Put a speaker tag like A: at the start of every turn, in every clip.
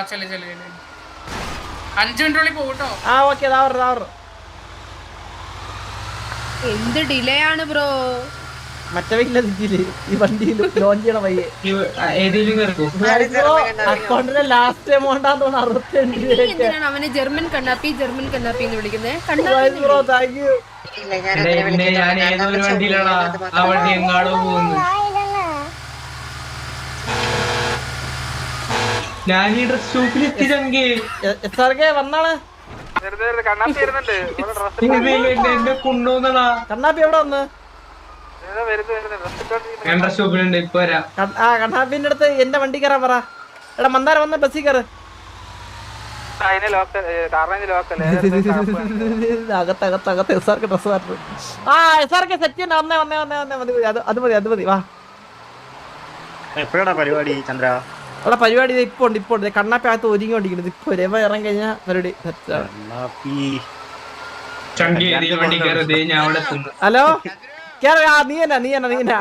A: ചെല്ലു 5 മിനിറ്റുള്ളിൽ പോകട്ടോ.
B: ഓക്കെ.
C: എന്ത് ഡിലേ ആണ് ബ്രോ.
B: മറ്റേ ഈ വണ്ടിയിൽ ലോഞ്ച് ചെയ്യണ പയ്യെ അക്കൗണ്ടിലെ ലാസ്റ്റ് എമൗണ്ട് ആണെന്ന് തോന്നുന്നു 65 രൂപ.
C: അവന് ജർമ്മൻ കണ്ണാപ്പി എന്ന് വിളിക്കുന്നത്.
B: Bro thank you.
D: ഞാൻ ഏതൊരു വണ്ടിയിലാണോ ആ വണ്ടി എങ്ങാടോ പോകുന്നു. ഞാൻ ഈ ഡ്രസ് ഷോപ്പിൽ എത്തിച്ചെങ്കിൽ
B: വന്നാണ്
D: എന്നെ കൊണ്ടുവന്നടാ.
B: കണ്ണാപ്പി എവിടെ വന്ന്?
D: ഞാൻ ഡ്രസ് ഷോപ്പിലുണ്ട്, ഇപ്പൊ വരാം.
B: കണ്ണാപ്പിന്റെ അടുത്ത് എന്റെ വണ്ടി കയറാൻ പറ. എടാ മന്ദാരം വന്ന് ബസ്സിൽ കയറ്. അകത്ത് എസ്ആർക്ക് ഡ്രസ് മാറ്റും. എസ്ആർക്ക് സെറ്റ് ചെയ്യണ്ട. വന്നേ അത് മതി വാ.
E: എപ്പോഴാണ് പരിപാടി ചന്ദ്ര?
B: അവിടെ പരിപാടി ഇപ്പൊ ഉണ്ട്. കണ്ണാപ്പി അകത്ത് ഒരുങ്ങിക്കൊണ്ടിരിക്കുന്നത്. ഇപ്പൊ രവ ഇറങ്ങി കഴിഞ്ഞാൽ പരിപാടി. ഹലോ കേറ്. നീ തന്നെ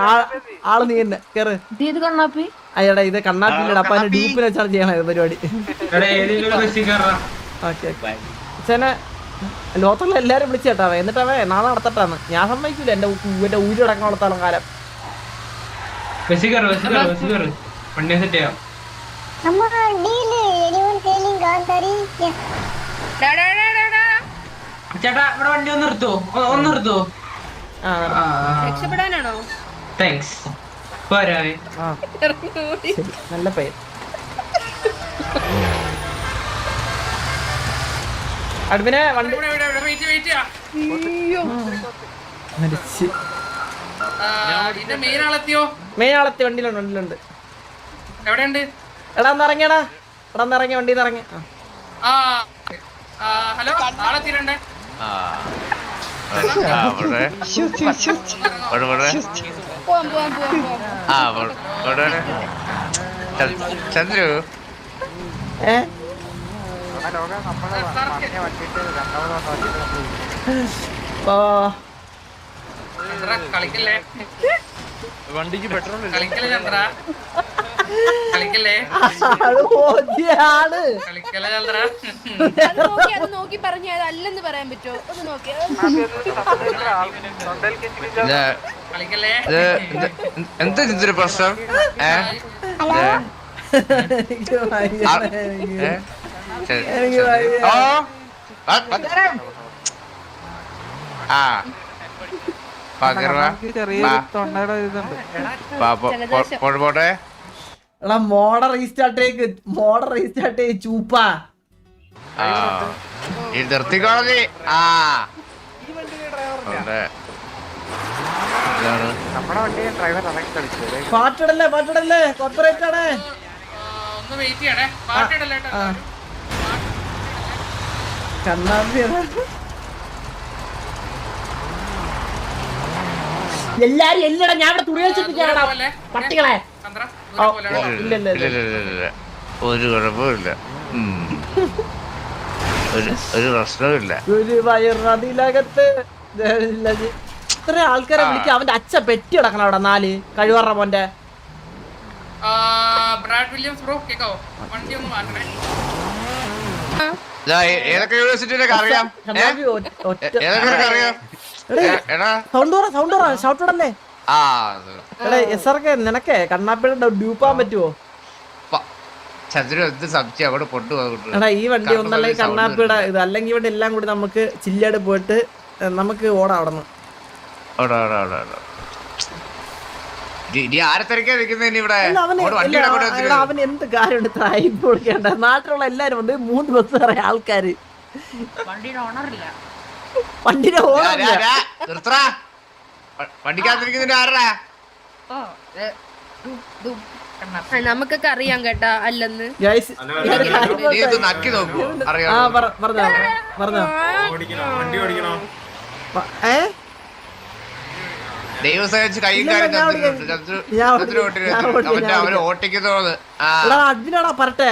B: ആള് നീ തന്നെ കേറ്. അയ്യടാ ഇത് കണ്ണാപ്പില്ലടാ. അപ്പൊ അതിന് ഡ്യൂപ്പിന് വെച്ചാണ് ചെയ്യണത് പരിപാടി. ചേനെ ലോകത്തുള്ള എല്ലാരും വിളിച്ചേട്ടാ. എന്നിട്ടവേ നാളെ നടത്തട്ടാന്ന്. ഞാൻ സമ്മതിക്കൂല. എന്റെ ഊരി അടക്കം വളർത്താളം കാലം.
D: വണ്ടി സെറ്റ് ചെയ്യാം. ചേട്ടാ ഇവിടെ വണ്ടി ഒന്ന് നിർത്തോ.
C: രക്ഷപ്പെടാനാണോ?
D: താങ്ക്സ്. പോരാവേ.
B: നല്ല പേര്. അടുപ്പിനെ വണ്ടി മെയിൻ ആളെത്തി. വണ്ടിയിലുണ്ട്.
A: എവിടെയുണ്ട്?
B: എടാ ഒന്ന് ഇറങ്ങിയടാ. വണ്ടിയിൽ നിന്ന് ഇറങ്ങി.
A: ഹലോ ആളെത്തിയിട്ടുണ്ട്.
F: ചന്ദ്രു
A: കളിക്കല്ലേ
F: വണ്ടിക്ക് പെട്രോൾ
A: കളിക്കല്ലേ ചന്ദ്ര കളിക്കല്ലേ കളിക്കല്ലേ ചന്ദ്ര.
C: അത് നോക്കി പറഞ്ഞ അല്ലെന്ന് പറയാൻ പറ്റുമോ? അത് നോക്കി
A: കളിക്കല്ലേ.
F: എന്താ ചന്ദ്രു പ്രശ്നം? പോട്ടെ.
B: എടാ മോഡർ റീസ്റ്റാർട്ട് ചൂപ്പാ.
F: നിർത്തിക്കോളി.
B: പാട്ടിടല്ലേ കോർപ്പറേറ്റ് ആണ്.
A: ഒന്ന് വെയിറ്റ് ചെയ്യണേ. പാട്ടിടല്ലേ
B: കണ്ണാപ്പി എല്ലാരും എല്ലടാ. ഞാൻ ഇവിടെ തുണി വെച്ചിരിക്കാനാ പട്ടികളെ.
F: ഒരു കുഴപ്പമില്ല, ഒരു പ്രശ്നവുമില്ല.
B: ഒരു വയറിനകത്ത് ഇത്ര ആൾക്കാരെ വിളിക്കുക. അവന്റെ അച്ഛൻ പെറ്റി കിടക്കണം അവിടെ 4 കഴിവറ മോന്റെ.
F: ഏതൊക്കെ യൂണിവേഴ്സിറ്റിയിലൊക്കെ അറിയാം?
B: ഷൗട്ടല്ലേ നിനക്കേ കണ്ണാപ്പിയുടെ ഡ്യൂപ്പാൻ പറ്റുമോ? എടാ ഈ വണ്ടി ഒന്നല്ലേ കണ്ണാപ്പിയുടെ ഇത്, അല്ലെങ്കിൽ ഇവിടെ എല്ലാം കൂടി നമുക്ക് ചില്ലാട് പോയിട്ട് നമുക്ക് ഓടാം അവിടെ നിന്ന്. അവൻ എന്ത് കാര്യം കൊടുക്കേണ്ട? നാട്ടിലുള്ള എല്ലാരും വന്ന് 3 ബസ് പറയാ ആൾക്കാര്. വണ്ടിയുടെ ഓണറില്ല.
C: നമുക്കൊക്കെ അറിയാം കേട്ടാ അല്ലെന്ന്.
B: പറഞ്ഞോ
F: ദൈവം സഹിച്ച് കൈയും കാര്യം അവര് ഓട്ടിക്കുന്നത്.
B: അതിനാടാ പറട്ടെ.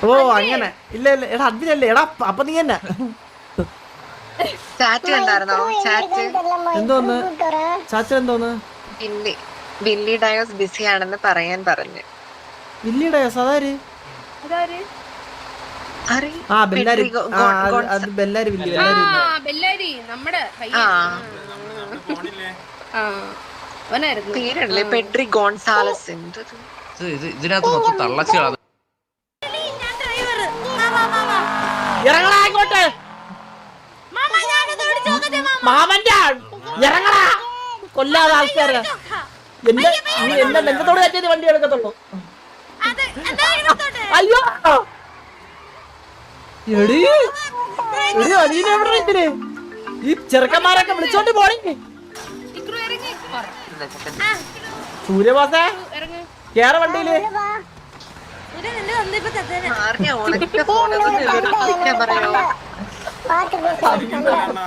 B: ഓ അങ്ങനെ ഇല്ല എടാ അതിനല്ലേ. എടാ അപ്പൊ നീ തന്നെ എന്തോന്ന് ചാച്ച എന്തോന്ന്
G: ബില്ലി ഡയോസ് ബിസി ആണെന്ന് പറയാൻ പറഞ്ഞു.
B: വില്ലിയുടെ സദാര്
C: അതാര്?
B: ആ ബെല്ലാരി അത് ബെല്ലാരി വില്ലി
C: ആ ബെല്ലാരി നമ്മുടെ പയ്യൻ. ആ അവനായിരുന്നു.
G: പേരല്ലേ പെഡ്രി ഗോൺസാലസ്.
F: ഇതിനകത്ത് മൊത്തം തള്ളച്ചാണ്.
B: ഇറങ്ങടാ ഇങ്ങോട്ട്. മാമന്റെ ഇറങ്ങടാ. കൊല്ലാതെ ആൾക്കാരെ എന്റെ നെഞ്ചത്തോട് കയറ്റിയത് വണ്ടി എടുക്കത്തുള്ളൂ. അയ്യോ എടി എടി അലീന എവിടെ ഇതിന്? ഈ ചെറുക്കന്മാരൊക്കെ വിളിച്ചോണ്ട് പോണേ.
C: ഇക്രു ഇറങ്ങി.
B: സൂര്യബോസേ
C: ഇറങ്ങ്.
B: കേറ വണ്ടിയില്.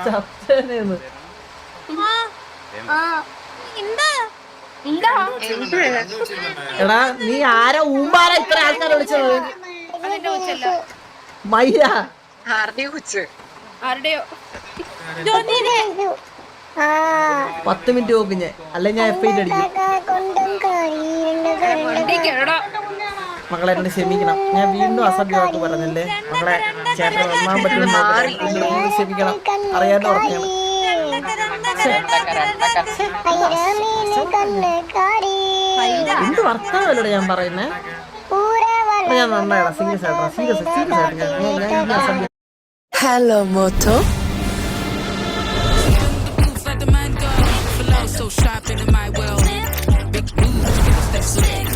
B: ചത്തേന്ന്. എടാ നീ ആരാ ഊമ്പാരാ ഇത്ര ആൾക്കാരെ വിളിച്ചത്?
C: അതെന്റെ കൊച്ചല്ല.
B: മൈര
C: ആരുടെയോ
B: 10 മിനിറ്റ് നോക്കും ഞാൻ, അല്ലെ ഞാൻ എഫ് ഐ അടിക്കും. മകളെ എന്നോട് ക്ഷമിക്കണം, ഞാൻ വീണ്ടും അസഭ്യമായിട്ട് പറഞ്ഞല്ലേ മകളെ. ചേട്ടൻ ഒന്നാൻ പറ്റുന്ന ക്ഷമിക്കണം, അറിയാണ്ട് ഉറക്കണം. എന്ത് വർത്താനല്ലേ ഞാൻ പറയുന്നേ? ഞാൻ നന്നായിടാ, സീരിയസ് ആയിട്ടാ, സീരിയസ് ആയിട്ട്.
G: Hello Moto.
H: So sharp into my world. Big moves, you gotta stay slick.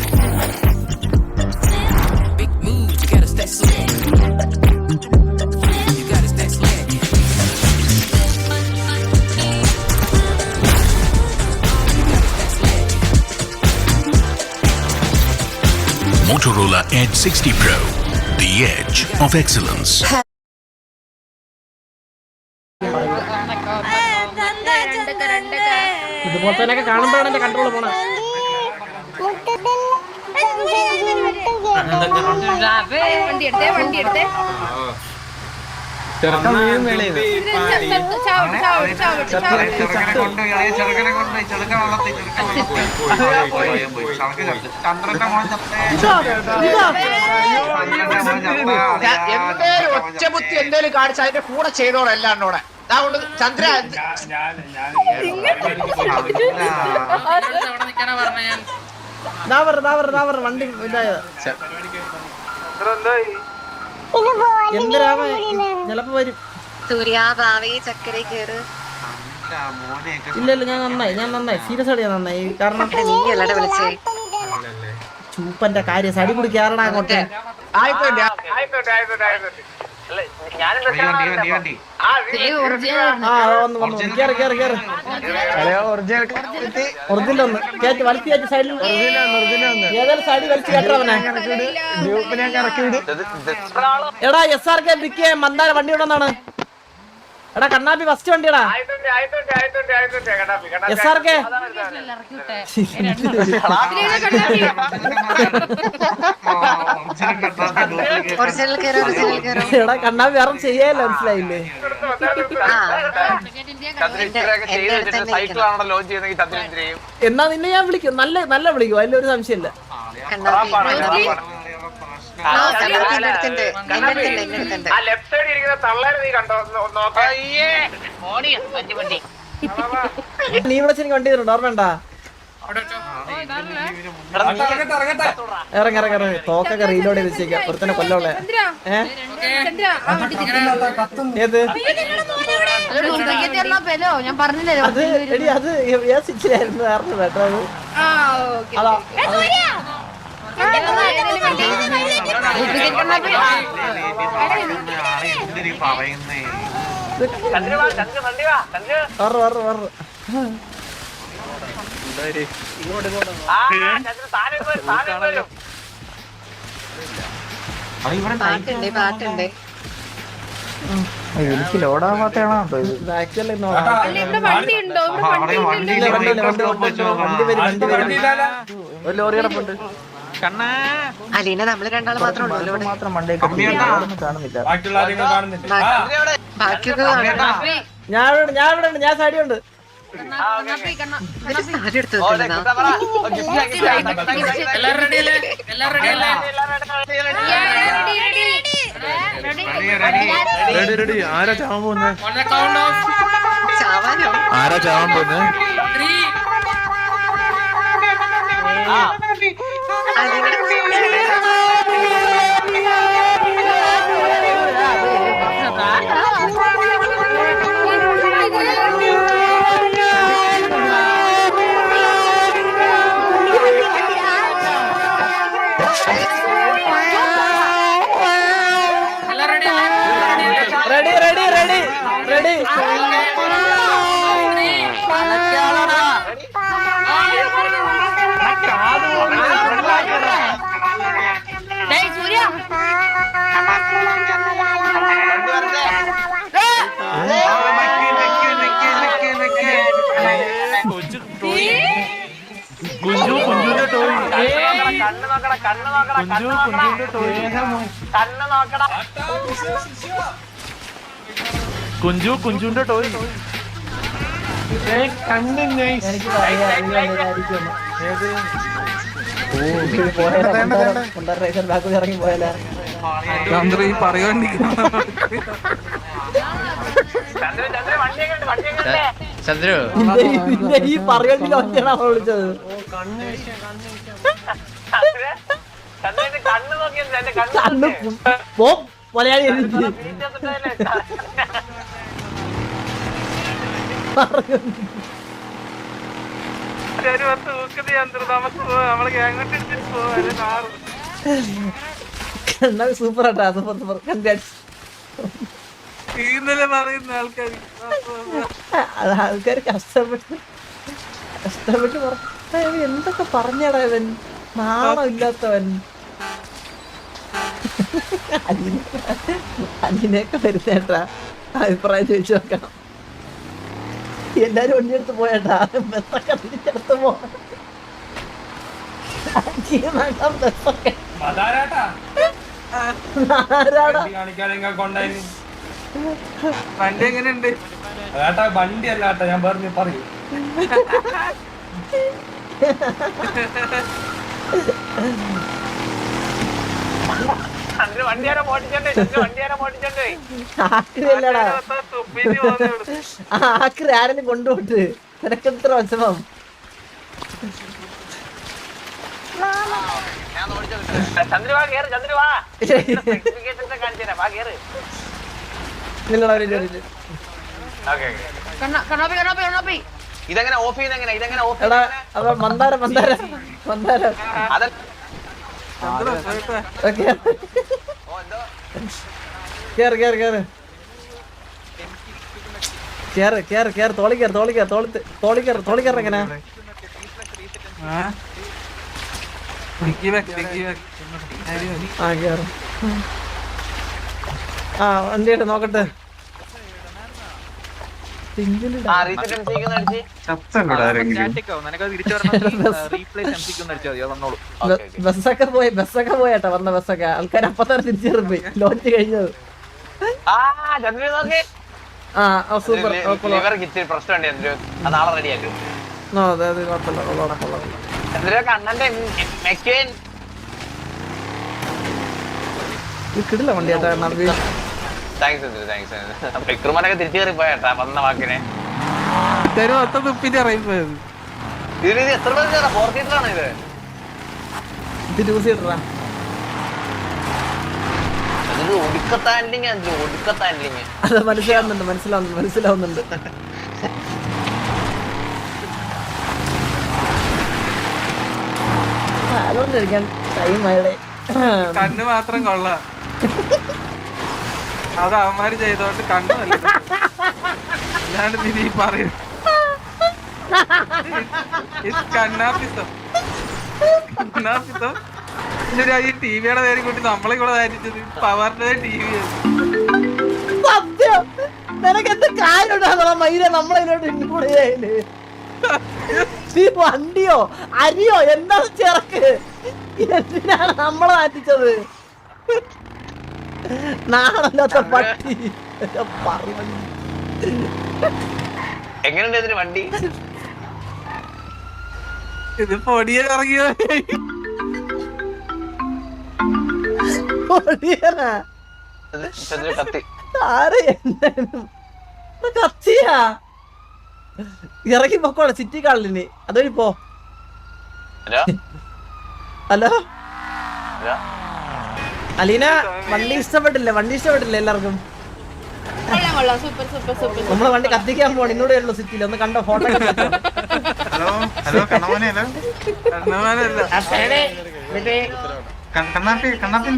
H: Big moves, you gotta stay slick. You gotta stay slick.
I: Motorola Edge 60 Pro, the edge of excellence.
B: ഇതുപോലെ തന്നെ കാണുമ്പോഴാണ് എന്റെ control പോണേ.
C: വണ്ടി എടുത്തേ
F: എന്തേലും ഒറ്റബുദ്ധി എന്തേലും കാണിച്ച അതിന്റെ കൂടെ ചെയ്തോളൂ എല്ലാണ്ടോടെ. അതുകൊണ്ട് ചന്ദ്ര
B: വണ്ടി ഇതായത് എന്തരാമ ചിലപ്പോ വരും.
G: സൂര്യാഭാവി ചക്കര കേറ്.
B: ഇല്ല ഞാൻ നന്നായി സീരിയസ് ആയിട്ട് ഞാൻ നന്നായി. കാരണം
G: നീ അല്ലടെ വിളിച്ചേ.
B: ചൂപ്പന്റെ കാര്യം സടി കൂടി കേറണ അങ്ങോട്ട്. ഒറിജിനൽ ഒന്ന് കേറ്റി വലിച്ചു കയറ്റി സൈഡിൽ ഏതായാലും സൈഡിൽ വലിച്ചു കയറ്റവനെ. എടാ SRK ബിക്ക് മന്ദാര വണ്ടി ഉണ്ടെന്നാണ്. എടാ കണ്ണാപ്പി ഫസ്റ്റ് വണ്ടിയടാ SRK. എടാ കണ്ണാപ്പി വേറെ ചെയ്യാല്ല, മനസ്സിലായില്ലേ? എന്നാ നിന്നെ ഞാൻ വിളിക്കും, നല്ല വിളിക്കും, അതിലൊരു സംശയമില്ല. നീ ഇവിടെ എനിക്ക് വണ്ടി തരുന്നുണ്ട്, ഓർമ്മണ്ടാ? ഇറങ്ങ തോക്കൊക്കെ റീലോഡ് ചെയ്ത് വെച്ചേക്കാം, ഒരുത്തന്നെ കൊല്ലോളെ. ഏത്
C: ഞാൻ പറഞ്ഞില്ലല്ലോ
B: അത് എടി അത് യാസിച്ചില്ലായിരുന്നു കാരണം കേട്ടോ. അത് അതാ
G: പാട്ടുണ്ട്.
E: എനിക്ക് ലോഡാവാത്തയാണോ ഇത്?
B: ആക്ച്വലി
C: വണ്ടി ഉണ്ടോ?
B: ഒരു ലോറി കിടപ്പുണ്ട്.
G: അലീന നമ്മള് രണ്ടാള് മാത്രമേ ഉള്ളൂ ഇവിടെ.
E: മാത്രം മണ്ടേ കാണുന്നില്ല.
G: ബാക്കിയൊക്കെ കാണാം.
B: ഞാൻ സൈഡിയുണ്ട്.
G: സാരി എടുത്തു
A: എല്ലാരും റെഡി അല്ലേ? എല്ലാരും റെഡി അല്ലേ?
E: ആരാ ചാവാൻ പോകുന്നത്?
A: On the count of
G: ചാവാനോ
E: ആരാ ചാവാൻ പോകുന്നത്?
A: 3.
B: Ready ready ready ready
C: Surya
E: Kunju കുഞ്ചുന്റെ ടോയ്. കുഞ്ചു കുഞ്ചുന്റെ ടോയ്. കുഞ്ചു കുഞ്ചുന്റെ ടോയ്.
B: എനിക്ക് ബാക്ക് ഇറങ്ങി പോയാലേ
A: ചന്ദ്രു
B: ഈ പറയണ്ടില്ല ഒറ്റയാണ് അവൾ വിളിച്ചത്. കണ്ണ് പോ മലയാളി സൂപ്പർ ആട്ടാ സൂപ്പർ സൂപ്പർ കൺഗ്രാറ്റ്സ്. ആൾക്കാർ കഷ്ടപ്പെട്ട് എന്തൊക്കെ പറഞ്ഞടാ ഇവൻ, നാണം ഇല്ലാത്തവൻ. അതിനെയൊക്കെ വരുന്നേട്ടാ അഭിപ്രായം ചോദിച്ചു നോക്കാം. എല്ലാരും ഒന്നിയെടുത്ത് പോയേട്ടാ, ബസ്സൊക്കെ തിരിച്ചെടുത്ത് പോകാം. ബസ്സൊക്കെ
D: വണ്ടി എങ്ങനെയുണ്ട്? അതാട്ടാ വണ്ടി അല്ലാട്ടാ, ഞാൻ പറഞ്ഞു പറയൂ.
B: ആക്രി ആരെങ്കിലും കൊണ്ടുപോട്ട് നിനക്കെത്ര വിഷമം.
F: ഇതെങ്ങനെ ഓഫ് ചെയ്യുന്ന ഇതെങ്ങനെ ഓഫ്
B: എടാ അപ്പൊ മന്ദാരം മന്ദാരം മന്ദാരം കേറ് കേറ് കേറ് കേറ് കേറ് കേറ് തോളി കേറ് തോളി കേറ് തോളി കേറ് തോളി കേറ് എങ്ങനെ ആ കേറ് ആ വണ്ടിയായിട്ട് നോക്കട്ടെ. ബസ്സൊക്കെ പോയേട്ടാ വന്ന ബസ്സൊക്കെ ആൾക്കാർ അപ്പൊ തന്നെ തിരിച്ചു പോയി ലോഞ്ച് കഴിഞ്ഞത്. ആ സൂപ്പർ കിടില്ല വണ്ടിയാട്ടാ.
F: തിരിച്ചു കയറി പോയേട്ടാ വന്ന വാക്കിനെ.
B: തുപ്പിന്റെ ഇറങ്ങിപ്പോയത്
F: എത്ര പേര് 4 സീറ്ററാണ് ഇത്?
B: ഇത് 2 സീറ്ററാ. അത് മനസ്സിലാവുന്നുണ്ട്. അതുകൊണ്ട് കഴിക്കാൻ ടൈം ആയടെ.
D: കണ്ണ് മാത്രം കൊള്ളാം, അത് അവന്മാര് ചെയ്തോണ്ട് കണ്ണു അല്ലാണ്ട് നീ പറയും കണ്ണാപ്പിത്തം. ഈ ടിവിയുടെ പേര് കൂട്ടി നമ്മളെ കൂടെ ധാരിച്ചത് പവറിന്റെ ടി വി.
B: സത്യം നിനക്ക് എന്ത് കാര്യമുണ്ടാകുന്ന മൈര നമ്മളതിലോട്ട് ഇൻക്ലൂഡ് ചെയ്യല്. വണ്ടിയോ അരിയോ എന്താ ചെറുക്ക്, എന്തിനാണ് നമ്മളെ മാറ്റിച്ചത്? നാളല്ലാത്ത പട്ടി
F: എങ്ങനെയുണ്ട് ഇതിന് വണ്ടി?
E: ഇത് പൊടിയെ ഇറങ്ങിയോ?
B: ഓടിയാനാ?
F: ചന്ദ്രു കത്തി.
B: ആരെ എന്തായാലും കത്തിയാ ഇറങ്ങി പൊക്കോളെ സിറ്റി കാളിന് അതുവഴി പോ.
F: Hello
B: hello
F: hello.
B: അലീന, വണ്ടി ഇഷ്ടപ്പെട്ടില്ലേ? വണ്ടി ഇഷ്ടപ്പെട്ടില്ലേ എല്ലാവർക്കും?
C: കൊള്ളാം കൊള്ളാം, സൂപ്പർ സൂപ്പർ സൂപ്പർ.
B: നമ്മളെ വണ്ടി കത്തിക്കാൻ പോവാണ്. ഇന്നൂടെ ഉള്ളു സിറ്റിയിൽ. ഒന്ന് കണ്ടോ ഫോട്ടോ?
E: ഹലോ ഹലോ കണ്ണമാനെ അല്ല കണ്ണമാനല്ല കണ്ണാപ്പി കണ്ണാപ്പി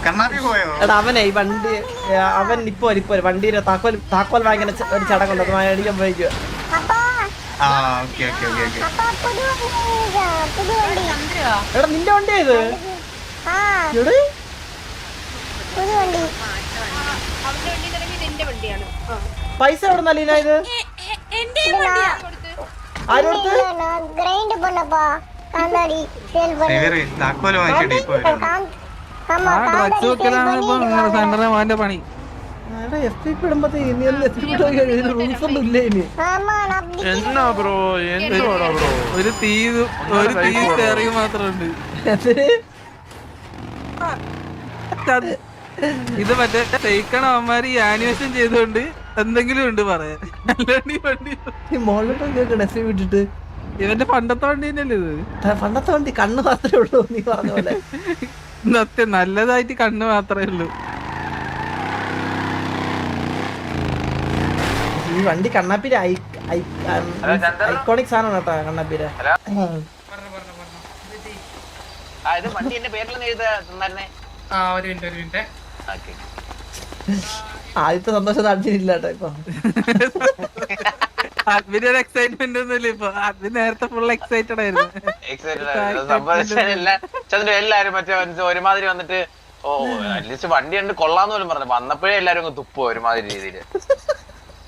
E: കണ്ണാപ്പി പോയോ?
B: എടാ അവനെ ഈ വണ്ടി അവൻ ഇപ്പൊ വണ്ടിയുടെ താക്കോൽ വാങ്ങിക്കുന്ന ഒരു ചടങ്ങുണ്ട്. അത് മേടിക്കാൻ പോയിക്കോ.
E: ആ ഓക്കെ ഓക്കെ ഓക്കെ ഓക്കെ.
B: എടാ നിന്റെ വണ്ടിയാ ഇത്? എവിടെ?
C: അവന്റെ വണ്ടി തുടങ്ങി എന്റെ വണ്ടിയാണ്.
B: പൈസ എവിടെ നല്ലീന ഇത്? ആരോടുത്ത്?
E: ഇവര് താക്കോല് വാങ്ങിക്കട്ടെ ഇപ്പൊ പണി.
B: എടാ FP ഇടുമ്പത്തേ നീ ഒന്ന് FP റൂൾസ് ഒന്നും ഇല്ലേ ഇനി?
E: എന്നാ ബ്രോ എന്തുവാടാ ബ്രോ? ഒരു തീ കയറി മാത്രമുണ്ട്. ഇത് മറ്റേ തേക്കണം അവന്മാര് ഈ ആനിമേഷൻ ചെയ്തോണ്ട് എന്തെങ്കിലും ഉണ്ട് പറയാൻ.
B: ഈ മോളിലോട്ട് കേൾക്കണം FP വിട്ടിട്ട്.
E: ഇവന്റെ പണ്ടത്തെ വണ്ടി തന്നെയല്ലേ ഇത്?
B: പണ്ടത്തെ വണ്ടി കണ്ണ് മാത്രമേ ഉള്ളൂ നീ പറഞ്ഞ പോലെ.
E: സത്യം നല്ലതായിട്ട് കണ്ണ് മാത്രമേ ഉള്ളൂ.
B: ഈ വണ്ടി കണ്ണാപ്പിന്റെ ഐക്കോണിക് സാധനമാണ് കേട്ടോ കണ്ണാപ്പിന്റെ.
F: ഇത് വണ്ടി എന്റെ പേരിലൊന്നും എഴുതാന്നേ.
A: ആ ഒരു മിനിറ്റ്.
B: ആദ്യത്തെ സന്തോഷം അർജുനില്ല കേട്ടോ ഇപ്പൊ.
E: അതിന് ഒരു എക്സൈറ്റ്മെന്റ് ഒന്നുമില്ല ഇപ്പൊ. അത് നേരത്തെ ഫുൾ എക്സൈറ്റഡ് ആയിരുന്നു.
F: ചന്ദ്രൻ എല്ലാരും മറ്റേ ഒരുമാതിരി വന്നിട്ട് ഓ അറ്റ്ലീസ്റ്റ് വണ്ടി ഉണ്ട് കൊള്ളാന്ന് പോലും പറഞ്ഞു. വന്നപ്പോഴേ എല്ലാരും അങ്ങ് തുപ്പോ ഒരുമാതിരി രീതിയില്.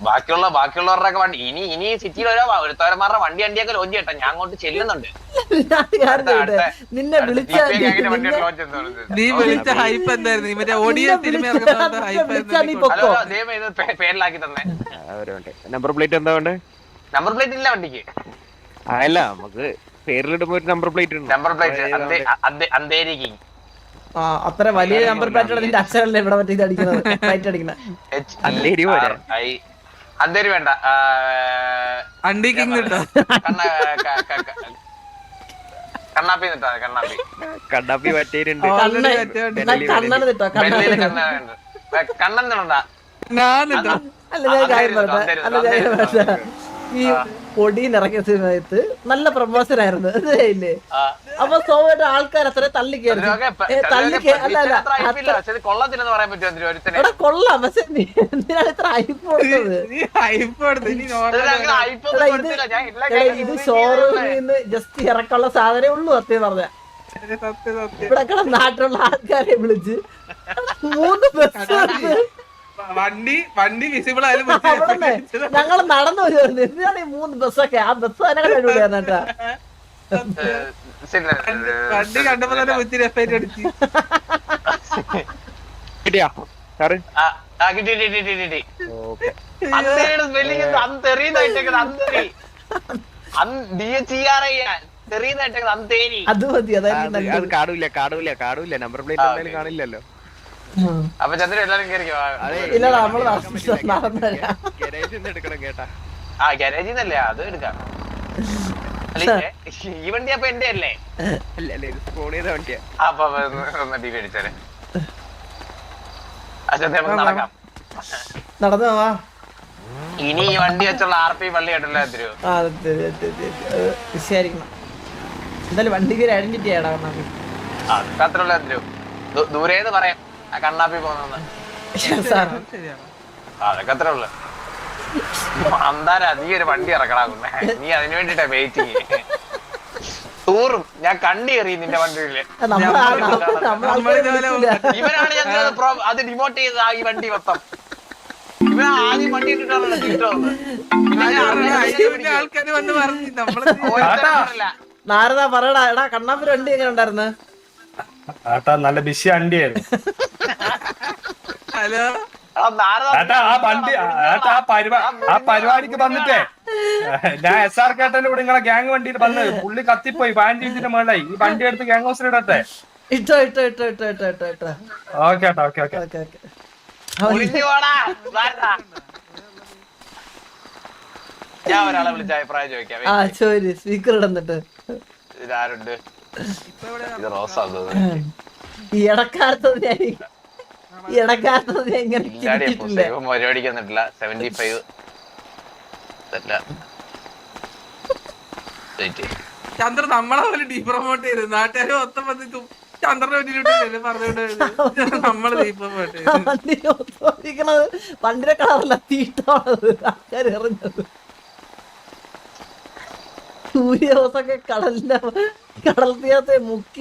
F: ബാക്കിയുള്ളവരുടെ വണ്ടി ഇനി സിറ്റിയിൽ ഒരുത്തവരന്മാരുടെ വണ്ടിയൊക്കെ ലോഞ്ച് ചെയ്യട്ടെ. ഞാൻ അങ്ങോട്ട് ചെല്ലുന്നുണ്ട്.
B: നിന്നെ വിളിച്ച
E: നീ വിളിച്ച ഹൈപ്പ് എന്തായിരുന്നു? മറ്റേ ഓഡിയോ സിനിമ ഇറങ്ങുന്ന ഹൈപ്പ്
F: പേരിലാക്കി തന്നെ.
J: നമ്പർ പ്ലേറ്റ് എന്താ വേണ്ടേ?
F: നമ്പർ പ്ലേറ്റ് ഇല്ല വണ്ടിക്ക്.
J: അല്ല നമുക്ക് പേരിലിടുമ്പോ ഒരു നമ്പർ പ്ലേറ്റ് ഉണ്ട്.
F: Number plate Andheri king.
B: അത്ര വലിയ നമ്പർ പ്ലേറ്റ് നിന്റെ അച്ഛനല്ലേ ഇവിടെ മറ്റേ ഇത് അടിക്കുന്നത്, ഫ്ലൈറ്റ് അടിക്കുന്നത്.
J: അന്തേരി പോരാ.
F: അന്തേരി വേണ്ട.
E: അണ്ടി കിങ് കിട്ടോ?
F: കണ്ണാപ്പി നിട്ടാ. കണ്ണാപ്പി
J: കണ്ണാപ്പി മറ്റേരുണ്ട്.
B: കണ്ണന് കിട്ടോ?
F: കണ്ണൻ നിന്നുണ്ടാ.
B: അല്ല ഞാൻ കാര്യം പറയട്ടെ. അല്ല ഞാൻ പറയട്ടെ. ഈ പൊടിയിൽ ഇറങ്ങിയ സമയത്ത് നല്ല പ്രമോഷൻ ആയിരുന്നു ഇല്ലേ? അപ്പൊ സ്വാഭാവികമായിട്ട് ആൾക്കാർ അത്ര തള്ളിക്കേറി എടാ കൊള്ളാം. പക്ഷെ എന്തിനാണ് ഇത്ര ഇത് ഷോറൂമിൽ നിന്ന് ജസ്റ്റ് ഇറക്കാനുള്ള സാധനമേ ഉള്ളൂ. സത്യം പറഞ്ഞ ഇവിടെ നാട്ടിലുള്ള ആൾക്കാരെ വിളിച്ച് 3 ബസ്
E: വണ്ടി വിസിബിൾ ആയാലും
B: ഞങ്ങൾ നടന്നു വരുമായിരുന്നു. എന്തിനാണ് ഈ 3 ബസ്സൊക്കെ? ആ ബസ് തന്നെ കണ്ടുപിടിക്കായിരുന്നു കേട്ടാ.
E: വണ്ടി കണ്ടപ്പോ തന്നെ ഒത്തിരി എഫ്ഐആർ അടിച്ചു.
J: കിട്ടിയാ സാറ്?
B: അത് മതി.
J: അത് കാടൂല നമ്പർ പ്ലേറ്റ് എന്തായാലും കാണില്ലല്ലോ.
F: അപ്പൊ ചന്ദ്രൻ എല്ലാരും കേറിക്കോ.
B: ഇല്ലടാ നമ്മള് നടന്നു വരാം.
J: എടുക്കണം കേട്ടാ.
F: ആ ഗാരേജിൽ നിന്നല്ലേ അത് എടുക്കാം. ഈ വണ്ടി അപ്പൊ എന്റെ അല്ലേ?
J: ഫോൺ ചെയ്ത വണ്ടിയാ.
F: അപ്പൊ ഒന്ന് ഡീൽ അടിച്ചാലേ നടക്കാം.
B: നടന്നു പോവാ.
F: ഇനി ഈ വണ്ടി വെച്ചുള്ള RP പള്ളി കേട്ടല്ലോ തരൂ.
B: വിഷയായിരിക്കണം. എന്തായാലും വണ്ടിക്ക് ഒരു ഐഡന്റിറ്റി ആടാ കണ്ണാപ്പി.
F: അത്രയുള്ള തരൂ. ദൂരേന്ന് പറയാം കണ്ണാപ്പി പോകുന്ന. അതൊക്കെ അത്ര ഉള്ളു. അന്താരാ നീ ഒരു വണ്ടി ഇറക്കണാകുന്നേ. നീ അതിനു വേണ്ടിട്ടാ വെയിറ്റിങ്. ടൂറും ഞാൻ കണ്ടി എറിയും നിന്റെ വണ്ടിയില്. ഇവനാണ് അത് ഡിമോട്ട് ചെയ്തത്. ഈ വണ്ടി മൊത്തം ഇവനാ ആദ്യം വണ്ടി ഇട്ടിട്ടാണല്ലോ തിരിച്ചു.
E: ആൾക്കാര് വന്ന് പറഞ്ഞു നമ്മള്
B: നാരദ പറയടാ. എടാ കണ്ണാപ്പി വണ്ടി എങ്ങനെ ഉണ്ടായിരുന്നു?
K: നല്ല ബിസി വണ്ടിയായിരുന്നു.
E: ഹലോ
F: ആ
K: പരിപാടിക്ക് വന്നിട്ടേ ഞാൻ SR കേട്ടന്റെ കൂടെ നിങ്ങളെ ഗ്യാങ് വണ്ടിയിൽ വന്ന് പുള്ളി കത്തിപ്പോയി 15 മേളായി ഈ വണ്ടി എടുത്ത് ഗ്യാങ് ഹൗസിൽ ഇടട്ടെ
B: ഇട്ടോ
K: ഓക്കെ
F: ഞാൻ ഒരാളെ വിളിച്ച അഭിപ്രായം ചോദിക്കാം
B: ആ ചോരി സ്പീക്കർ ഇടന്നിട്ട്
F: ഇതാരുണ്ട് ഇത് റോസ
B: ഈ ഇടക്കാലത്തത് ഞാൻ ഇങ്ങനെ ചിരിച്ചിട്ടില്ല.
F: പരിപാടിക്ക് വന്നിട്ടില്ല 75
E: ചന്ദ്ര നമ്മളെ പോലെ ഡീ പ്രൊമോട്ട് ചെയ്ത് നാട്ടുകാർ മൊത്തം വന്നിട്ടും ചന്ദ്രനെ വേണ്ടിട്ട് പറഞ്ഞോണ്ട് നമ്മള് ഡീ പ്രൊമോട്ട് ചെയ്ത്
B: വണ്ടിനെ ഓടിക്കണത് വണ്ടിയുടെ കളറല്ല തീട്ടാണത് ആൾക്കാർ എറിഞ്ഞത്. സൂര്യ ദിവസമൊക്കെ കടൽ തീരത്തെ മുക്കി